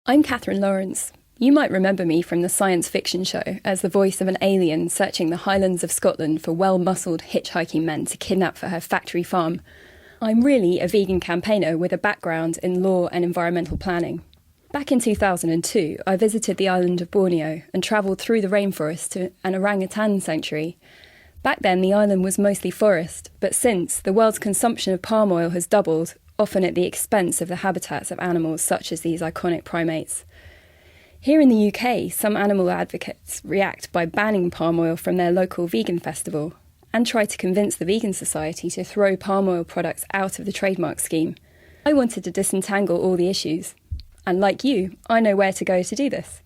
I'm Catherine Laurence. You might remember me from the science fiction show as the voice of an alien searching the Highlands of Scotland for well-muscled hitchhiking men to kidnap for her factory farm. I'm really a vegan campaigner with a background in law and environmental planning. Back in 2002, I visited the island of Borneo and travelled through the rainforest to an orangutan sanctuary. Back then, the island was mostly forest, but since, the world's consumption of palm oil has doubled, often at the expense of the habitats of animals such as these iconic primates. Here in the UK, some animal advocates react by banning palm oil from their local vegan festival and try to convince the Vegan Society to throw palm oil products out of the trademark scheme. I wanted to disentangle all the issues. And like you, I know where to go to do this.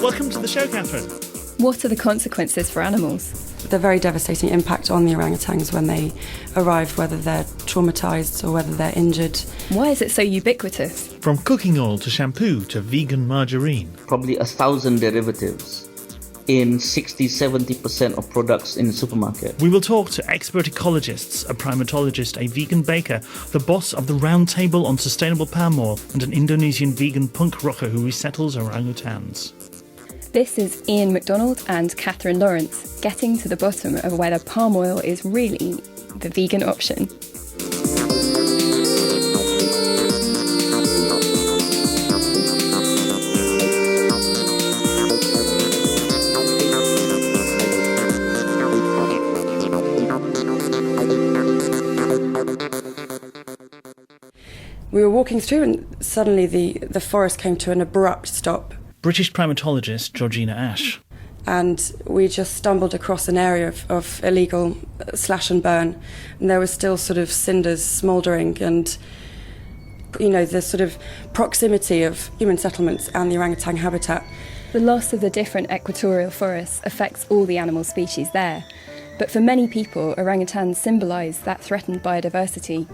Welcome to the show, Catherine. What are the consequences for animals? The very devastating impact on the orangutans when they arrive, whether they're traumatised or whether they're injured. Why is it so ubiquitous? From cooking oil to shampoo to vegan margarine. Probably 1,000 derivatives in 60-70% of products in the supermarket. We will talk to expert ecologists, a primatologist, a vegan baker, the boss of the Roundtable on sustainable palm oil, and an Indonesian vegan punk rocker who resettles orangutans. This is Ian McDonald and Catherine Laurence, getting to the bottom of whether palm oil is really the vegan option. We were walking through and suddenly the forest came to an abrupt stop. British primatologist Georgina Ash. And we just stumbled across an area of illegal slash and burn. And there was still sort of cinders smouldering and, you know, the sort of proximity of human settlements and the orangutan habitat. The loss of the different equatorial forests affects all the animal species there. But for many people, orangutans symbolise that threatened biodiversity.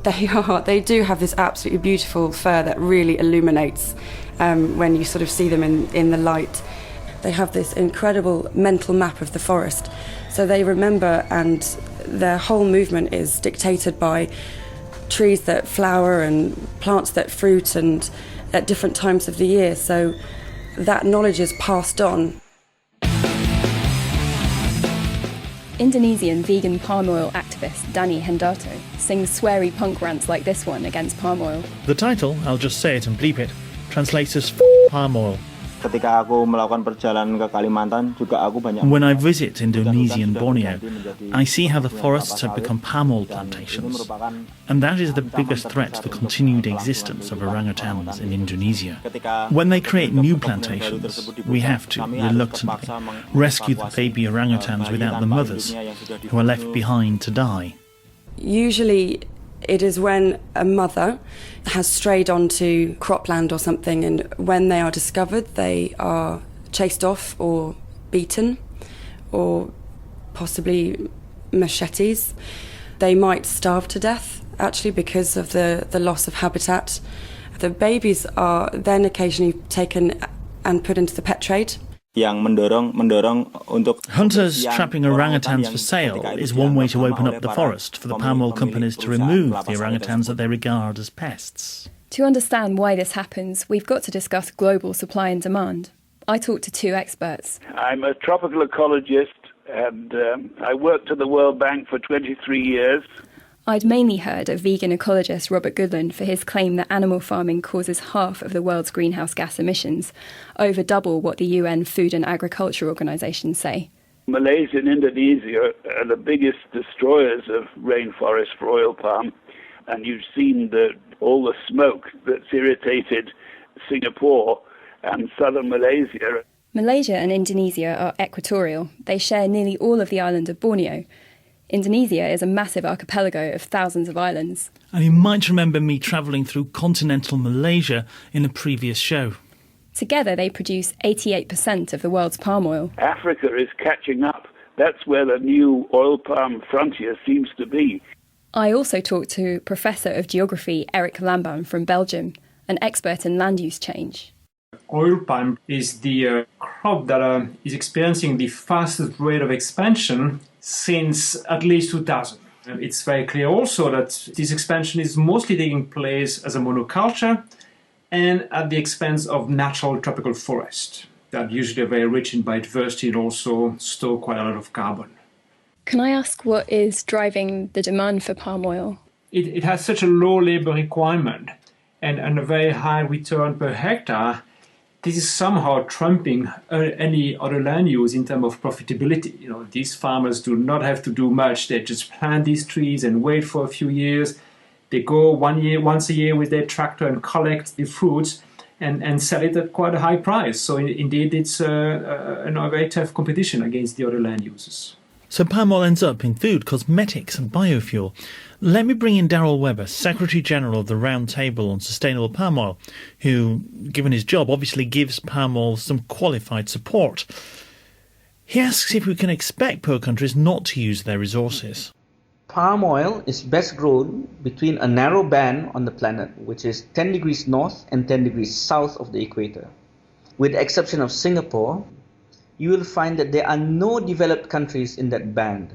They do have this absolutely beautiful fur that really illuminates when you sort of see them in the light. They have this incredible mental map of the forest. So they remember, and their whole movement is dictated by trees that flower and plants that fruit and at different times of the year. So that knowledge is passed on. Indonesian vegan palm oil activist Daniek Hendarto sings sweary punk rants like this one against palm oil. The title, I'll just say it and bleep it, translates as palm oil. When I visit Indonesian Borneo, I see how the forests have become palm oil plantations, and that is the biggest threat to the continued existence of orangutans in Indonesia. When they create new plantations, we have to, reluctantly, rescue the baby orangutans without the mothers, who are left behind to die. Usually it is when a mother has strayed onto cropland or something, and when they are discovered, they are chased off or beaten, or possibly machetes. They might starve to death, actually, because of the loss of habitat. The babies are then occasionally taken and put into the pet trade. Hunters trapping orangutans for sale is one way to open up the forest for the palm oil companies to remove the orangutans that they regard as pests. To understand why this happens, we've got to discuss global supply and demand. I talked to two experts. I'm a tropical ecologist and I worked at the World Bank for 23 years. I'd mainly heard of vegan ecologist Robert Goodland for his claim that animal farming causes half of the world's greenhouse gas emissions, over double what the UN Food and Agriculture Organization say. Malaysia and Indonesia are the biggest destroyers of rainforest for oil palm, and you've seen all the smoke that's irritated Singapore and southern Malaysia. Malaysia and Indonesia are equatorial. They share nearly all of the island of Borneo. Indonesia is a massive archipelago of thousands of islands. And you might remember me travelling through continental Malaysia in a previous show. Together they produce 88% of the world's palm oil. Africa is catching up. That's where the new oil palm frontier seems to be. I also talked to Professor of Geography Eric Lambin from Belgium, an expert in land use change. Oil palm is the crop that is experiencing the fastest rate of expansion since at least 2000. And it's very clear also that this expansion is mostly taking place as a monoculture and at the expense of natural tropical forest that usually are very rich in biodiversity and also store quite a lot of carbon. Can I ask what is driving the demand for palm oil? It has such a low labor requirement and a very high return per hectare. This is somehow trumping any other land use in terms of profitability. These farmers do not have to do much. They just plant these trees and wait for a few years. They go once a year with their tractor and collect the fruits and sell it at quite a high price. So indeed, it's a very tough competition against the other land uses. So palm oil ends up in food, cosmetics and biofuel. Let me bring in Darrell Webber, Secretary General of the Roundtable on Sustainable Palm Oil, who, given his job, obviously gives palm oil some qualified support. He asks if we can expect poor countries not to use their resources. Palm oil is best grown between a narrow band on the planet, which is 10 degrees north and 10 degrees south of the equator. With the exception of Singapore, you will find that there are no developed countries in that band.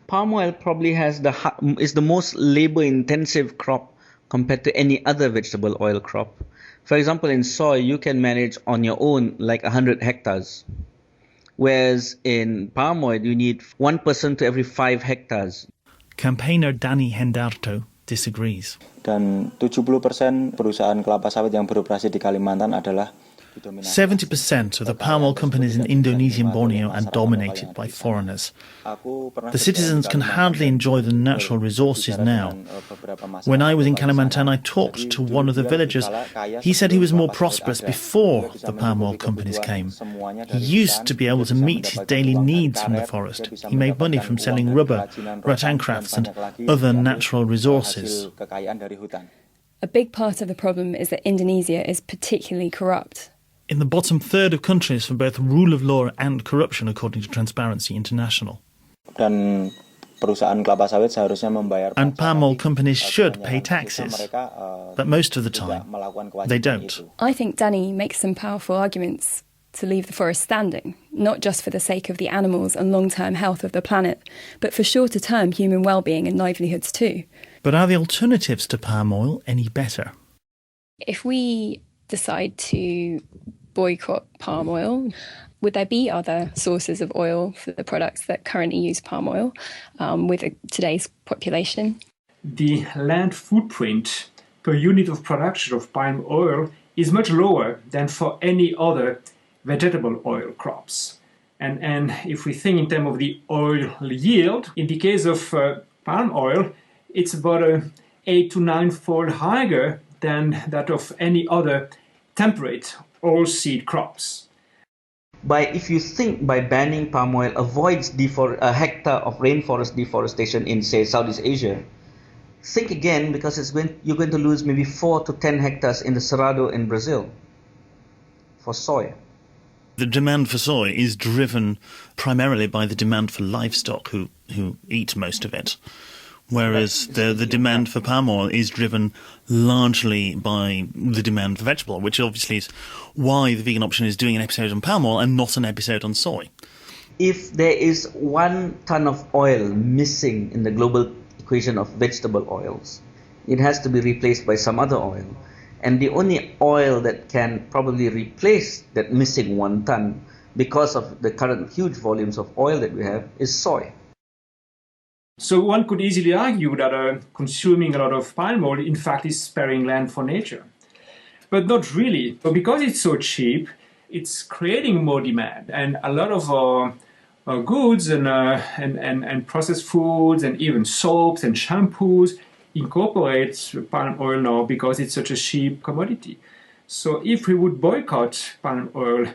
Palm oil probably is the most labor-intensive crop compared to any other vegetable oil crop. For example, in soy, you can manage on your own like 100 hectares. Whereas in palm oil, you need 1 person to every 5 hectares. Campaigner Daniek Hendarto disagrees. Dan 70% perusahaan kelapa sawit yang beroperasi di Kalimantan adalah 70% of the palm oil companies in Indonesia and Borneo are dominated by foreigners. The citizens can hardly enjoy the natural resources now. When I was in Kalimantan, I talked to one of the villagers. He said he was more prosperous before the palm oil companies came. He used to be able to meet his daily needs from the forest. He made money from selling rubber, rattan crafts and other natural resources. A big part of the problem is that Indonesia is particularly corrupt. In the bottom third of countries for both rule of law and corruption, according to Transparency International. Dan perusahaan kelapa sawit seharusnya membayar. And palm oil companies should pay taxes, but most of the time they don't. I think Danny makes some powerful arguments to leave the forest standing, not just for the sake of the animals and long-term health of the planet, but for shorter-term human well-being and livelihoods too. But are the alternatives to palm oil any better? If we decide to boycott palm oil, would there be other sources of oil for the products that currently use palm oil with today's population? The land footprint per unit of production of palm oil is much lower than for any other vegetable oil crops. And if we think in terms of the oil yield, in the case of palm oil, it's about 8 to 9-fold higher than that of any other temperate oilseed crops. If you think by banning palm oil avoids a hectare of rainforest deforestation in, say, Southeast Asia, think again, because you're going to lose maybe 4 to 10 hectares in the Cerrado in Brazil for soy. The demand for soy is driven primarily by the demand for livestock who eat most of it. Whereas the demand for palm oil is driven largely by the demand for vegetable oil, which obviously is why the vegan option is doing an episode on palm oil and not an episode on soy. If there is 1 ton of oil missing in the global equation of vegetable oils, it has to be replaced by some other oil. And the only oil that can probably replace that missing 1 ton, because of the current huge volumes of oil that we have, is soy. So one could easily argue that consuming a lot of palm oil, in fact, is sparing land for nature. But not really. So because it's so cheap, it's creating more demand. And a lot of our goods and processed foods and even soaps and shampoos incorporate palm oil now because it's such a cheap commodity. So if we would boycott palm oil,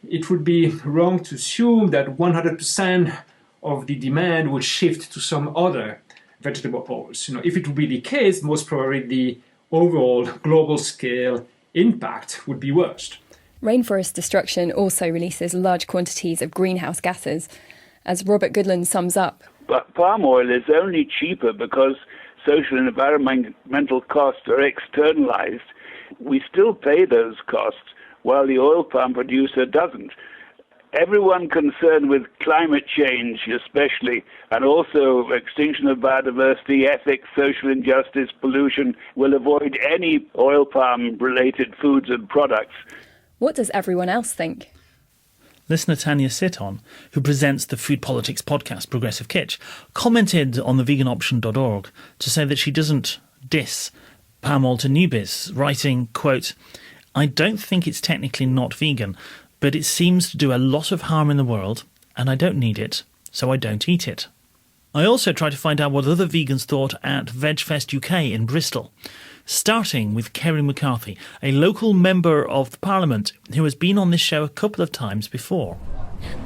it would be wrong to assume that 100% of the demand would shift to some other vegetable oils. If it would be the case, most probably the overall global scale impact would be worse. Rainforest destruction also releases large quantities of greenhouse gases. As Robert Goodland sums up, but palm oil is only cheaper because social and environmental costs are externalized. We still pay those costs while the oil palm producer doesn't. everyone concerned with climate change especially, and also extinction of biodiversity, ethics, social injustice, pollution, will avoid any oil palm-related foods and products. What does everyone else think? Listener Tanya Siton, who presents the food politics podcast Progressive Kitsch, commented on the veganoption.org to say that she doesn't diss palm oil to newbies, writing, quote, "I don't think it's technically not vegan, but it seems to do a lot of harm in the world, and I don't need it, so I don't eat it." I also tried to find out what other vegans thought at VegFest UK in Bristol, starting with Kerry McCarthy, a local member of the Parliament who has been on this show a couple of times before.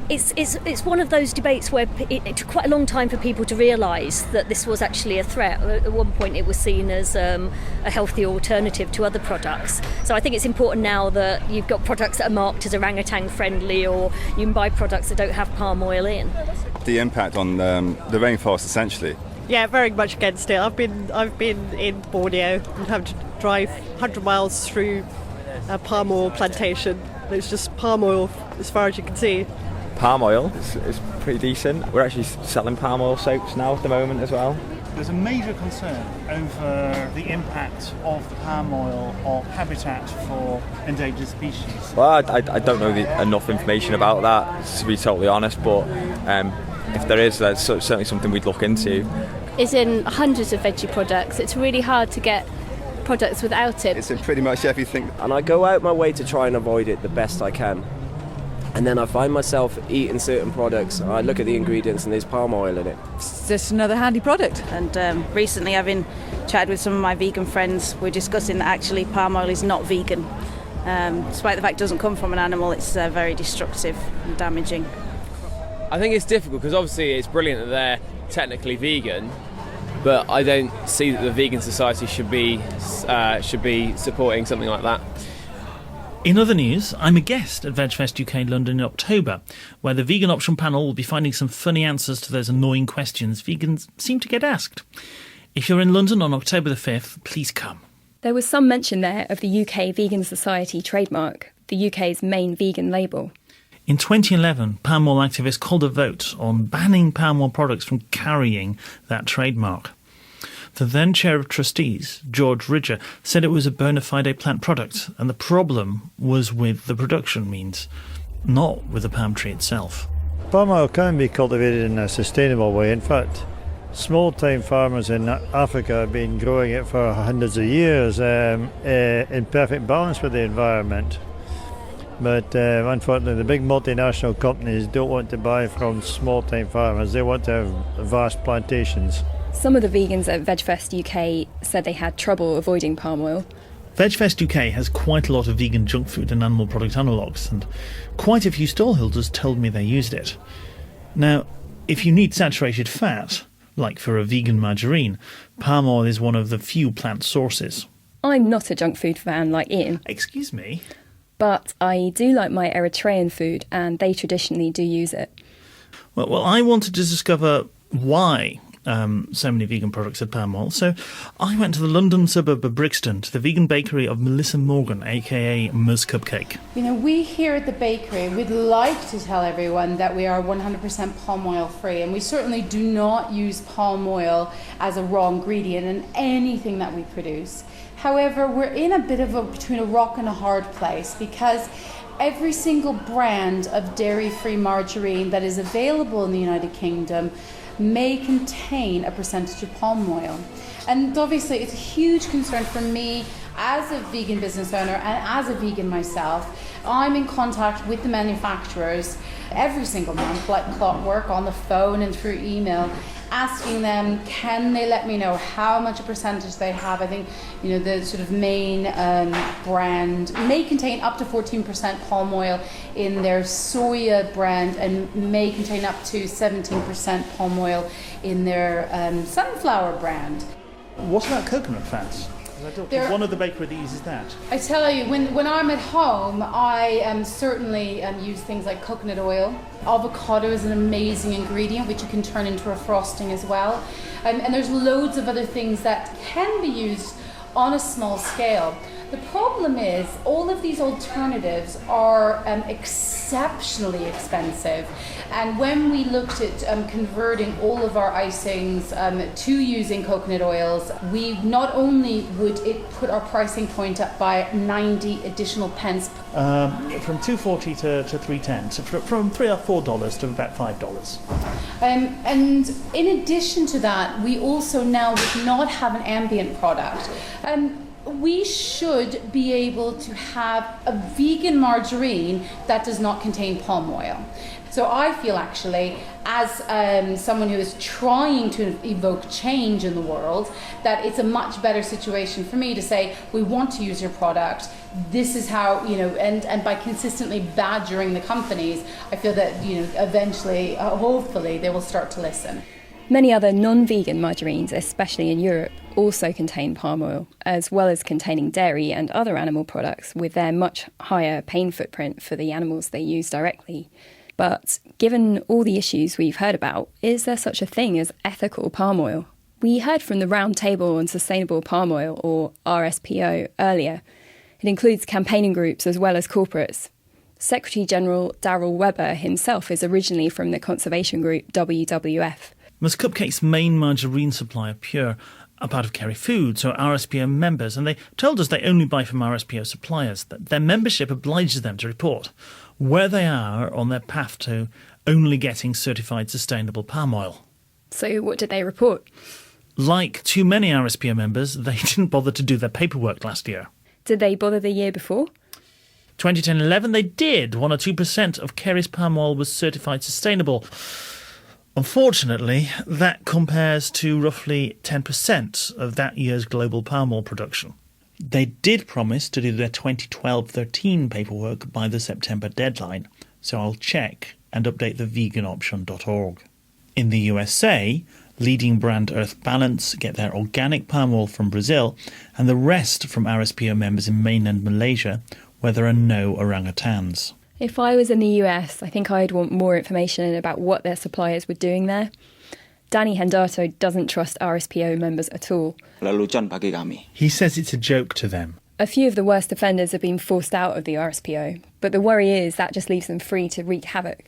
It's one of those debates where it took quite a long time for people to realise that this was actually a threat. At one point it was seen as a healthy alternative to other products. So I think it's important now that you've got products that are marked as orangutan friendly, or you can buy products that don't have palm oil in. The impact on the rainforest essentially. Yeah, very much against it. I've been in Borneo and had to drive 100 miles through a palm oil plantation. It's just palm oil as far as you can see. Palm oil is pretty decent. We're actually selling palm oil soaps now at the moment as well. There's a major concern over the impact of the palm oil or habitat for endangered species. Well, I don't know enough information about that, to be totally honest, but if there is, that's certainly something we'd look into. It's in hundreds of veggie products. It's really hard to get products without it. It's in pretty much everything. And I go out my way to try and avoid it the best I can. And then I find myself eating certain products, and I look at the ingredients and there's palm oil in it. It's just another handy product. And recently, having chatted with some of my vegan friends, we're discussing that actually palm oil is not vegan. Despite the fact it doesn't come from an animal, it's very destructive and damaging. I think it's difficult because obviously it's brilliant that they're technically vegan, but I don't see that the vegan society should be supporting something like that. In other news, I'm a guest at VegFest UK London in October, where the Vegan Option panel will be finding some funny answers to those annoying questions vegans seem to get asked. If you're in London on October the 5th, please come. There was some mention there of the UK Vegan Society trademark, the UK's main vegan label. In 2011, palm oil activists called a vote on banning palm oil products from carrying that trademark. The then chair of trustees, George Ridger, said it was a bona fide plant product, and the problem was with the production means, not with the palm tree itself. Palm oil can be cultivated in a sustainable way. In fact, small-time farmers in Africa have been growing it for hundreds of years in perfect balance with the environment. But unfortunately, the big multinational companies don't want to buy from small-time farmers. They want to have vast plantations. Some of the vegans at VegFest UK said they had trouble avoiding palm oil. VegFest UK has quite a lot of vegan junk food and animal product analogues, and quite a few stallholders told me they used it. Now, if you need saturated fat, like for a vegan margarine, palm oil is one of the few plant sources. I'm not a junk food fan like Ian. Excuse me? But I do like my Eritrean food, and they traditionally do use it. Well, I wanted to discover why so many vegan products had palm oil, so I went to the London suburb of Brixton to the vegan bakery of Melissa Morgan, aka Ms Cupcake. You know, we here at the bakery would like to tell everyone that we are 100% palm oil free, and we certainly do not use palm oil as a raw ingredient in anything that we produce. However, we're in a bit of between a rock and a hard place, because every single brand of dairy-free margarine that is available in the United Kingdom may contain a percentage of palm oil. And obviously it's a huge concern for me as a vegan business owner and as a vegan myself. I'm in contact with the manufacturers every single month, like clockwork, on the phone and through email, asking them, can they let me know how much a percentage they have. I think, you know, the sort of main brand may contain up to 14% palm oil in their soya brand, and may contain up to 17% palm oil in their sunflower brand. What about coconut fats? One of the bakery that uses that. I tell you, when I'm at home, I certainly use things like coconut oil. Avocado is an amazing ingredient which you can turn into a frosting as well. And there's loads of other things that can be used on a small scale. The problem is all of these alternatives are exceptionally expensive, and when we looked at converting all of our icings to using coconut oils, we not only would it put our pricing point up by 90 additional pence. From $2.40 to $3.10, so from $3 or $4 to about $5. And in addition to that, we also now would not have an ambient product. We should be able to have a vegan margarine that does not contain palm oil. So I feel actually, as someone who is trying to evoke change in the world, that it's a much better situation for me to say, we want to use your product, this is how, and by consistently badgering the companies, I feel that, eventually, hopefully, they will start to listen. Many other non-vegan margarines, especially in Europe, also contain palm oil, as well as containing dairy and other animal products with their much higher pain footprint for the animals they use directly. But given all the issues we've heard about, is there such a thing as ethical palm oil? We heard from the Roundtable on Sustainable Palm Oil, or RSPO, earlier. It includes campaigning groups as well as corporates. Secretary-General Daryl Webber himself is originally from the conservation group WWF. Ms Cupcake's main margarine supplier, Pure, are part of Kerry Foods, or RSPO members, and they told us they only buy from RSPO suppliers, that their membership obliges them to report where they are on their path to only getting certified sustainable palm oil. So what did they report? Like too many RSPO members, they didn't bother to do their paperwork last year. Did they bother the year before? 2010-11, they did. 1 or 2% of Kerry's palm oil was certified sustainable. Unfortunately, that compares to roughly 10% of that year's global palm oil production. They did promise to do their 2012-13 paperwork by the September deadline, so I'll check and update the veganoption.org. In the USA, leading brand Earth Balance get their organic palm oil from Brazil, and the rest from RSPO members in mainland Malaysia, where there are no orangutans. If I was in the US, I think I'd want more information about what their suppliers were doing there. Daniek Hendarto doesn't trust RSPO members at all. He says it's a joke to them. A few of the worst offenders have been forced out of the RSPO, but the worry is that just leaves them free to wreak havoc.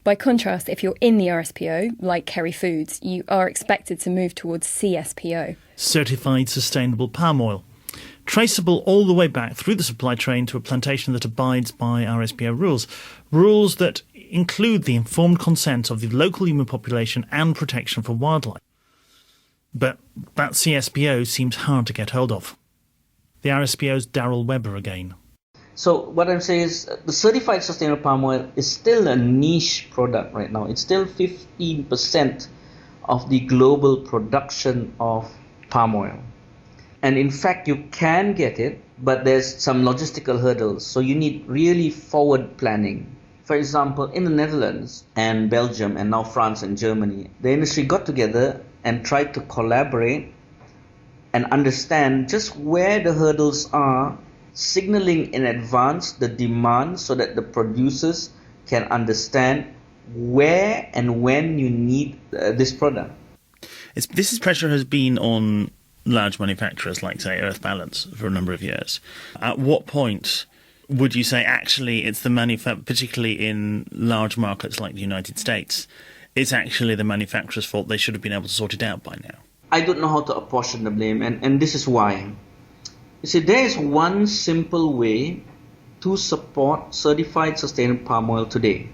By contrast, if you're in the RSPO, like Kerry Foods, you are expected to move towards CSPO. Certified Sustainable Palm Oil. Traceable all the way back through the supply chain to a plantation that abides by RSPO rules. Rules that include the informed consent of the local human population and protection for wildlife. But that CSPO seems hard to get hold of. The RSPO's Daryl Webber again. So what I'm saying is the certified sustainable palm oil is still a niche product right now. It's still 15% of the global production of palm oil. And in fact, you can get it, but there's some logistical hurdles. So you need really forward planning. For example, in the Netherlands and Belgium and now France and Germany, the industry got together and tried to collaborate and understand just where the hurdles are, signaling in advance the demand so that the producers can understand where and when you need this product. This pressure has been on large manufacturers like, say, Earth Balance for a number of years. At what point would you say, actually, it's the particularly in large markets like the United States, it's actually the manufacturer's fault, they should have been able to sort it out by now? I don't know how to apportion the blame, and this is why. You see, there is one simple way to support certified sustainable palm oil today.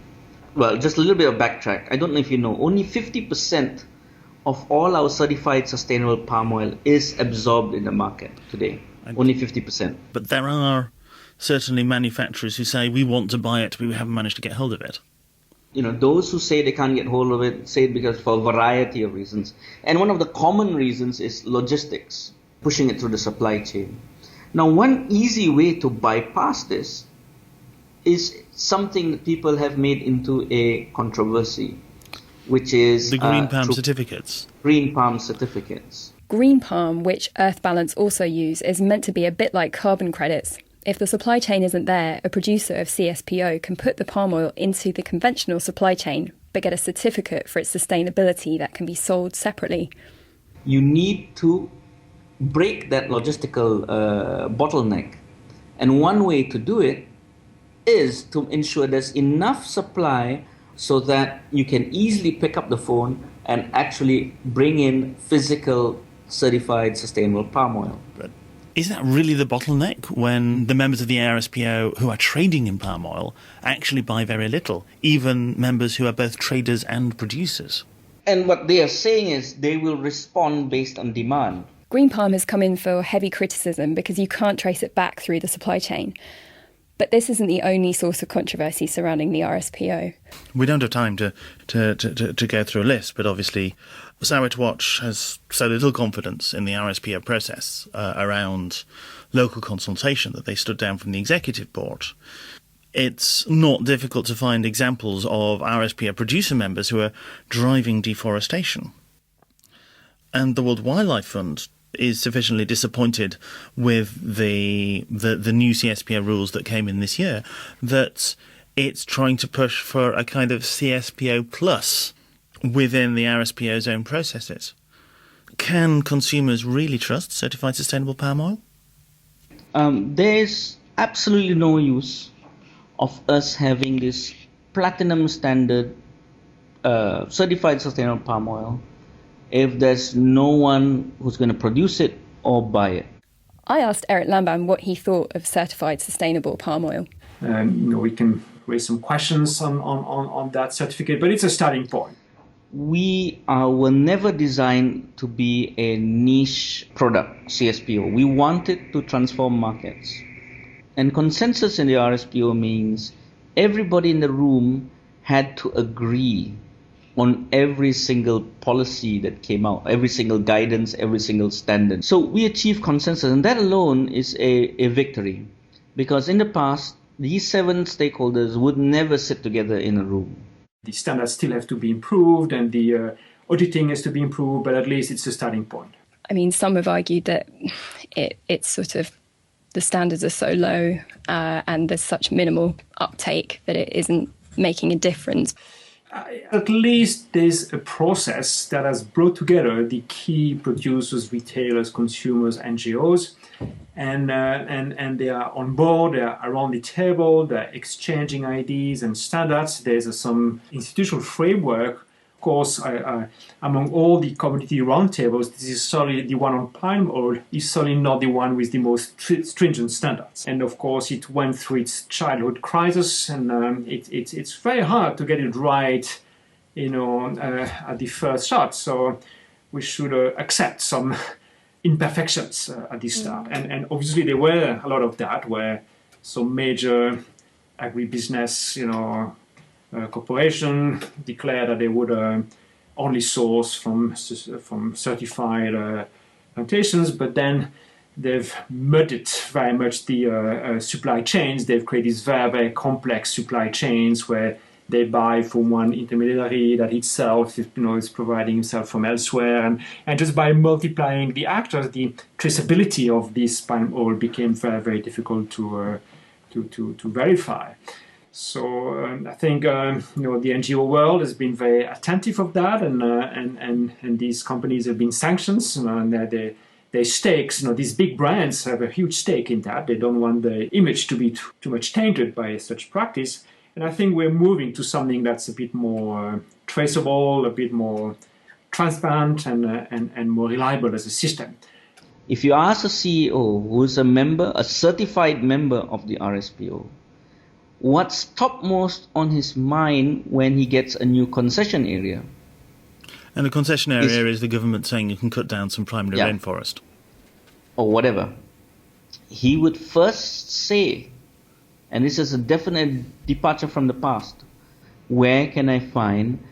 Well, just a little bit of backtrack. I don't know if you know, only 50% of all our certified sustainable palm oil is absorbed in the market today. Only 50%. But there are certainly manufacturers who say, we want to buy it, but we haven't managed to get hold of it. You know, those who say they can't get hold of it say it because for a variety of reasons. And one of the common reasons is logistics, pushing it through the supply chain. Now, one easy way to bypass this is something that people have made into a controversy, which is the green palm certificates. Green palm certificates. Green palm, which Earth Balance also use, is meant to be a bit like carbon credits. If the supply chain isn't there, a producer of CSPO can put the palm oil into the conventional supply chain, but get a certificate for its sustainability that can be sold separately. You need to break that logistical bottleneck And one way to do it is to ensure there's enough supply so that you can easily pick up the phone and actually bring in physical certified sustainable palm oil. Is that really the bottleneck when the members of the RSPO who are trading in palm oil actually buy very little, even members who are both traders and producers? And what they are saying is they will respond based on demand. Green palm has come in for heavy criticism because you can't trace it back through the supply chain. But this isn't the only source of controversy surrounding the RSPO. We don't have time to go through a list, but obviously Sawit Watch has so little confidence in the RSPO process around local consultation that they stood down from the executive board. It's not difficult to find examples of RSPO producer members who are driving deforestation. And the World Wildlife Fund is sufficiently disappointed with the new CSPO rules that came in this year that it's trying to push for a kind of CSPO plus within the RSPO's own processes. Can consumers really trust certified sustainable palm oil? There's absolutely no use of us having this platinum standard certified sustainable palm oil if there's no one who's going to produce it or buy it. I asked Eric Lambin what he thought of certified sustainable palm oil. We can raise some questions on that certificate, but it's a starting point. We were never designed to be a niche product, CSPO. We wanted to transform markets. And consensus in the RSPO means everybody in the room had to agree on every single policy that came out, every single guidance, every single standard. So we achieved consensus, and that alone is a victory. Because in the past, these 7 stakeholders would never sit together in a room. The standards still have to be improved, and the auditing has to be improved, but at least it's a starting point. I mean, some have argued that it's sort of, the standards are so low and there's such minimal uptake that it isn't making a difference. At least there's a process that has brought together the key producers, retailers, consumers, NGOs, and they are on board, they are around the table, they're exchanging ideas and standards. There's some institutional framework. Of course, among all the community roundtables, this is certainly the one on palm oil is certainly not the one with the most stringent standards. And of course, it went through its childhood crisis, and it's very hard to get it right, at the first shot. So we should accept some imperfections at the start. And obviously, there were a lot of that, where some major agribusiness, corporation declared that they would only source from certified plantations, but then they've muddied very much the supply chains. They've created these very, very complex supply chains where they buy from one intermediary that itself is providing himself from elsewhere. And just by multiplying the actors, the traceability of this palm oil became very, very difficult to verify. So I think the NGO world has been very attentive of that, and these companies have been sanctioned. And their stakes, these big brands have a huge stake in that. They don't want the image to be too much tainted by such practice. And I think we're moving to something that's a bit more traceable, a bit more transparent, and more reliable as a system. If you ask a CEO who's a certified member of the RSPO, what's topmost on his mind when he gets a new concession area? And the concession area is the government saying you can cut down some primary rainforest. Or whatever. He would first say, and this is a definite departure from the past, where can I find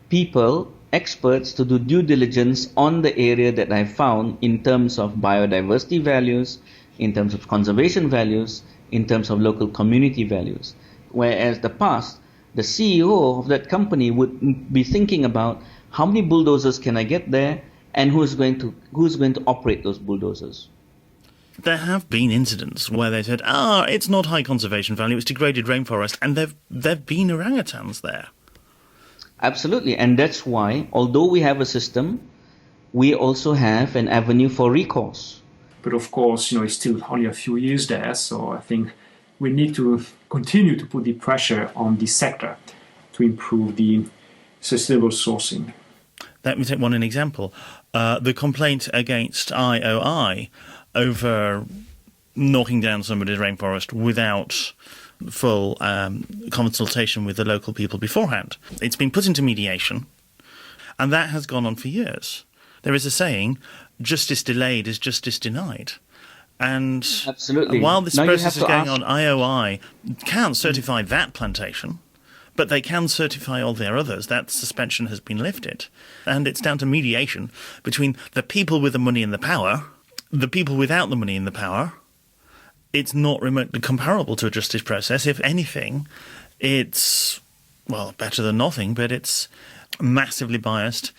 people, experts, to do due diligence on the area that I found in terms of biodiversity values, in terms of conservation values, in terms of local community values. Whereas the past, the CEO of that company would be thinking about how many bulldozers can I get there, and who's going to operate those bulldozers. There have been incidents where they said, it's not high conservation value, it's degraded rainforest, and there've been orangutans there. Absolutely, and that's why, although we have a system, we also have an avenue for recourse. But of course, it's still only a few years there, so I think we need to continue to put the pressure on the sector to improve the sustainable sourcing. Let me take an example. The complaint against IOI over knocking down somebody's rainforest without full consultation with the local people beforehand. It's been put into mediation, and that has gone on for years. There is a saying, justice delayed is justice denied. And absolutely. While this process is going on, IOI can't certify that plantation, but they can certify all their others. That suspension has been lifted. And it's down to mediation between the people with the money and the power, the people without the money and the power. It's not remotely comparable to a justice process. If anything, it's, better than nothing, but it's massively biased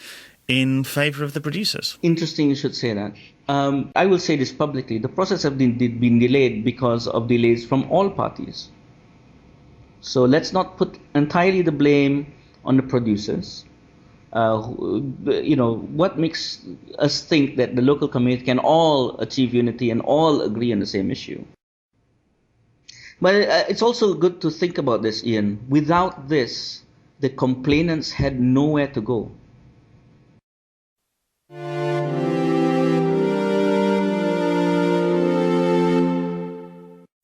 in favour of the producers. Interesting you should say that. I will say this publicly. The process has been delayed because of delays from all parties. So let's not put entirely the blame on the producers. What makes us think that the local community can all achieve unity and all agree on the same issue? But it's also good to think about this, Ian. Without this, the complainants had nowhere to go.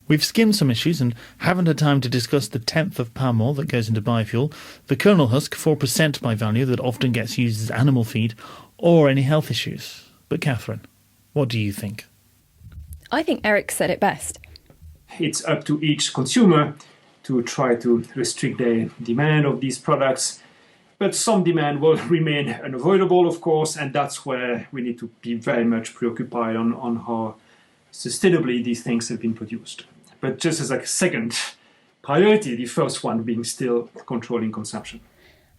We've skimmed some issues and haven't had time to discuss the tenth of palm oil that goes into biofuel, the kernel husk, 4% by value, that often gets used as animal feed, or any health issues. But Catherine, what do you think? I think Eric said it best. It's up to each consumer to try to restrict the demand of these products. But some demand will remain unavoidable, of course, and that's where we need to be very much preoccupied on how sustainably these things have been produced. But just as a second priority, the first one being still controlling consumption.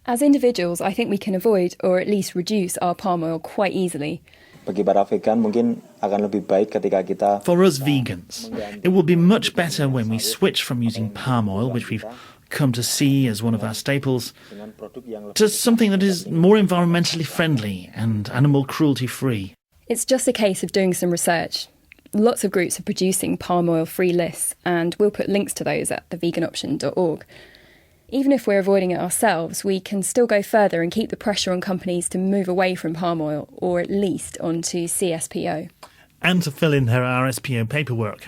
As individuals, I think we can avoid or at least reduce our palm oil quite easily. For us vegans, it will be much better when we switch from using palm oil, which we've come to see as one of our staples, to something that is more environmentally friendly and animal cruelty-free. It's just a case of doing some research. Lots of groups are producing palm oil-free lists, and we'll put links to those at theveganoption.org. Even if we're avoiding it ourselves, we can still go further and keep the pressure on companies to move away from palm oil, or at least onto CSPO. And to fill in their RSPO paperwork.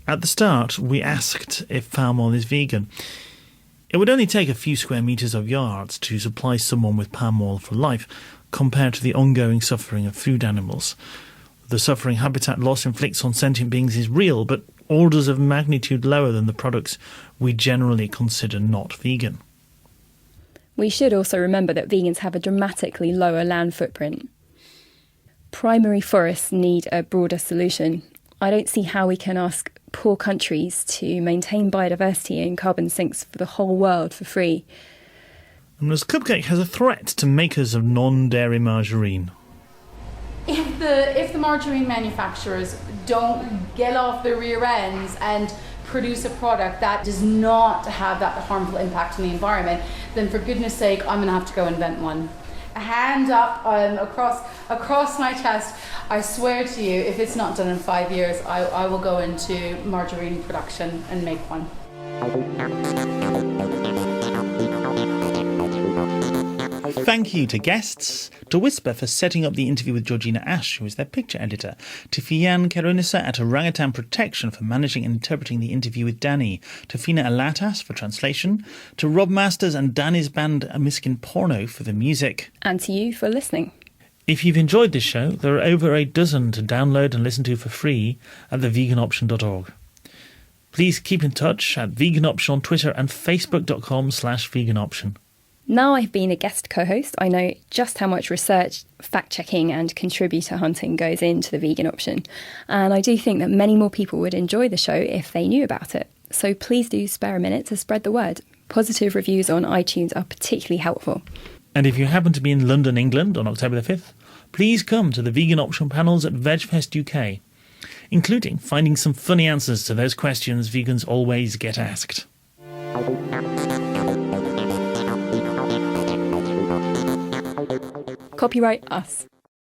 At the start, we asked if palm oil is vegan. It would only take a few square metres of yards to supply someone with palm oil for life, compared to the ongoing suffering of food animals. The suffering habitat loss inflicts on sentient beings is real, but orders of magnitude lower than the products we generally consider not vegan. We should also remember that vegans have a dramatically lower land footprint. Primary forests need a broader solution. I don't see how we can ask poor countries to maintain biodiversity and carbon sinks for the whole world for free. Ms Cupcake has a threat to makers of non-dairy margarine. If the margarine manufacturers don't get off their rear ends and produce a product that does not have that harmful impact on the environment, then for goodness sake, I'm going to have to go invent one. A hand up across my chest, I swear to you, if it's not done in 5 years, I will go into margarine production and make one. Thank you to guests, to Whisper for setting up the interview with Georgina Ash, who is their picture editor, to Fian Kerunisa at Orang Utan Protection for managing and interpreting the interview with Dani, to Fina Alatas for translation, to Rob Masters and Dani's band Miskin Porno for the music. And to you for listening. If you've enjoyed this show, there are over a dozen to download and listen to for free at theveganoption.org. Please keep in touch at veganoption on Twitter and facebook.com/veganoption. Now I've been a guest co-host, I know just how much research, fact-checking and contributor hunting goes into the Vegan Option. And I do think that many more people would enjoy the show if they knew about it. So please do spare a minute to spread the word. Positive reviews on iTunes are particularly helpful. And if you happen to be in London, England on October the 5th, please come to the Vegan Option panels at VegFest UK, including finding some funny answers to those questions vegans always get asked. Copyright us.